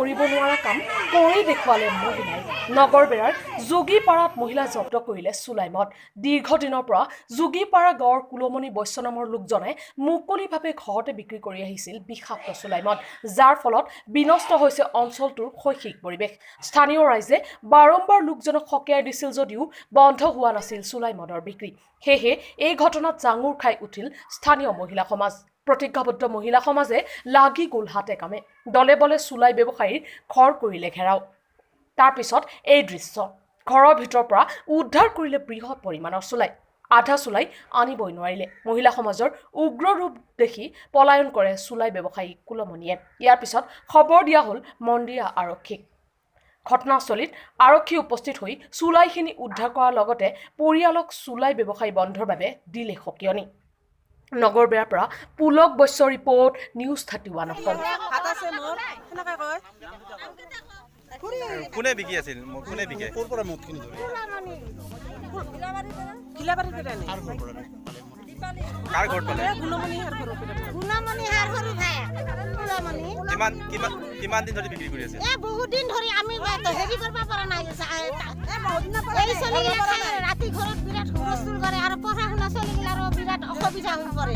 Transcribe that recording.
কৰিব নোৱাৰা কাম কৰি দেখুৱালে মহিলাই। নগৰবেৰাৰ যোগীপাৰাত মহিলা জব্দ কৰিলে চুলাই মদ। দীৰ্ঘদিনৰ পৰা যোগীপাৰা গাঁৱৰ কুলমণি বৈশ্য নামৰ লোকজনে মুকলিভাৱে ঘৰতে বিক্ৰী কৰি আহিছিল বিষাক্ত চুলাই মদ, যাৰ ফলত বিনষ্ট হৈছে অঞ্চলটোৰ শৈক্ষিক পৰিৱেশ। স্থানীয় ৰাইজে বাৰম্বাৰ লোকজনক সকীয়াই দিছিল যদিও বন্ধ হোৱা নাছিল চুলাই মদৰ বিক্ৰী। সেয়েহে এই ঘটনাত জাঙুৰ খাই উঠিল স্থানীয় মহিলা সমাজ। প্ৰতিজ্ঞাবদ্ধ মহিলা সমাজে লাগি গ'ল হাতে কামে। দলে বলে চুলাই ব্যৱসায়ীৰ ঘৰ কৰিলে ঘেৰাও। তাৰ পিছত এই দৃশ্য, ঘৰৰ ভিতৰৰ পৰা উদ্ধাৰ কৰিলে বৃহৎ পৰিমাণৰ চুলাই। আধা চুলাই আনিবই নোৱাৰিলে। মহিলা সমাজৰ উগ্ৰ ৰূপ দেখি পলায়ন কৰে চুলাই ব্যৱসায়ী কুলমণিয়ে। ইয়াৰ পিছত খবৰ দিয়া হ'ল মন্দিৰা আৰক্ষীক। ঘটনাস্থলীত আৰক্ষী উপস্থিত হৈ চুলাইখিনি উদ্ধাৰ কৰাৰ লগতে পৰিয়ালক চুলাই ব্যৱসায়ী বন্ধৰ বাবে দিলে সকিয়নি। নগৰবেৰাৰ পৰা পুলক বৈশ্য ৰিপৰ্ট, নিউজ 31 অসম। কোনে বিকি আছিল? কোনে বিকে? ক'ৰ পৰা মদখিনি ধৰে? কাৰ ঘৰত পালে? কিমান দিন ধৰি বিক্ৰী কৰি আছে? বহুত দিন ধৰি আমি হেৰি কৰিব পৰা নাই। ৰাতি ঘৰত বিৰাট হুলস্থুল কৰে আৰু পঢ়া শুনা চলি গ'লে আৰু বিৰাট অসুবিধা হৈ পৰে।